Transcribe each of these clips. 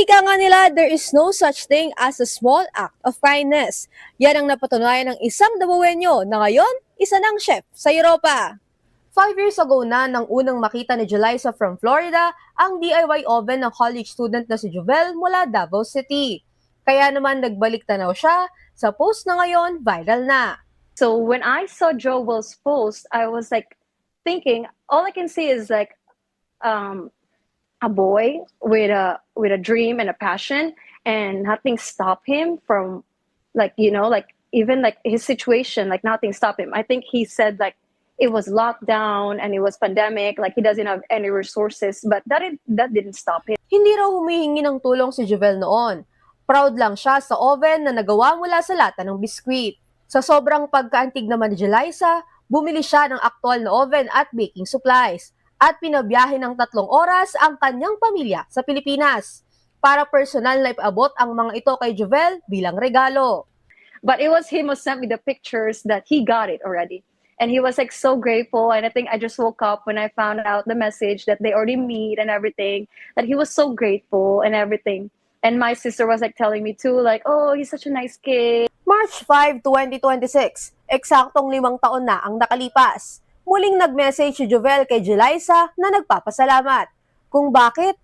Ika nga nila, there is no such thing as a small act of kindness. Yan ang napatunayan ng isang Dabuwenyo na ngayon, isa ng chef sa Europa. 5 years ago na nang unang makita ni Jeliza from Florida ang DIY oven ng college student na si Jovel mula Davao City. Kaya naman nagbalik tanaw siya, sa post na ngayon viral na. So when I saw Joel's post, I was like thinking, all I can see is like a boy with a dream and a passion, and nothing stopped him from even his situation, like nothing stopped him. I think he said like it was lockdown and it was pandemic, like he doesn't have any resources, but that didn't stop him. Hindi raw humihingi ng tulong si Jovel noon. Proud lang siya sa oven na nagawa mula sa lata ng biskwit. Sa sobrang pagkaantig naman ni Jeliza, bumili siya ng aktual na oven at baking supplies at pinabiyahe ng 3 oras ang kanyang pamilya sa Pilipinas para personal na ipaabot ang mga ito kay Jovel bilang regalo. But it was him who sent me the pictures that he got it already. And he was like so grateful. And I think I just woke up when I found out the message that they already meet and everything, that he was so grateful and everything. And my sister was like telling me too, like, oh, he's such a nice kid. March 5, 2026, eksaktong 5 taon na ang nakalipas. Muling nag-message si Jovel kay Jeliza na nagpapasalamat. Kung bakit,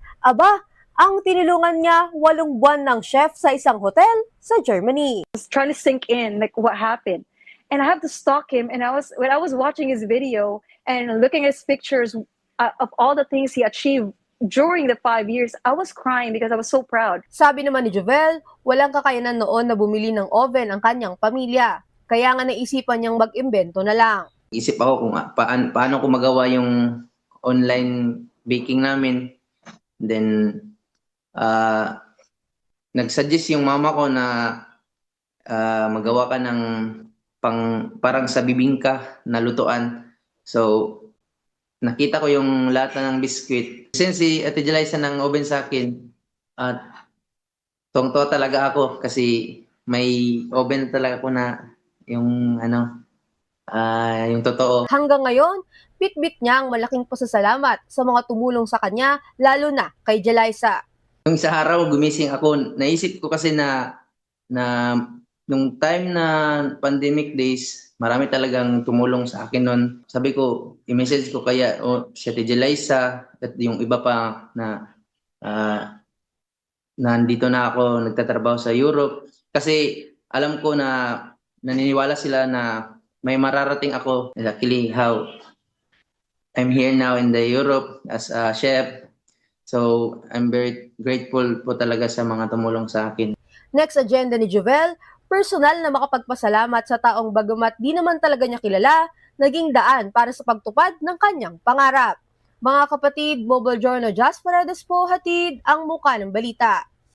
ang tinulungan niya 8 buwan ng chef sa isang hotel sa Germany. I was trying to sink in like what happened. And I have to stalk him. And when I was watching his video and looking at his pictures of all the things he achieved during the 5 years, I was crying because I was so proud. Sabi naman ni Jovel, walang kakayanan noon na bumili ng oven ang kanyang pamilya. Kaya nga naisipan niyang mag-imbento na lang. Isip ako kung paano ko magawa yung online baking namin. Then, nag-suggest yung mama ko na magawa ka ng parang sa bibingka na lutuan. So, nakita ko yung lata ng biskwit. Since si Ate Jeliza ng oven sa akin, tungto talaga ako kasi may oven talaga ko na yung yung totoo. Hanggang ngayon, bit-bit niya ang malaking pasasalamat sa mga tumulong sa kanya, lalo na kay Jeliza. Yung sa araw, gumising ako. Naisip ko kasi na nung time na pandemic days, marami talagang tumulong sa akin noon. Sabi ko, i-message ko kaya si Ate Jeliza at yung iba pa na nandito na ako nagtatrabaho sa Europe. Kasi alam ko na naniniwala sila na may mararating ako. Luckily, how I'm here now in the Europe as a chef. So, I'm very grateful po talaga sa mga tumulong sa akin. Next agenda ni Jovel, personal na makapagpasalamat sa taong bagamat di naman talaga niya kilala, naging daan para sa pagtupad ng kanyang pangarap. Mga kapatid, Mobile Journal Jasper Paredes po hatid ang muka ng balita.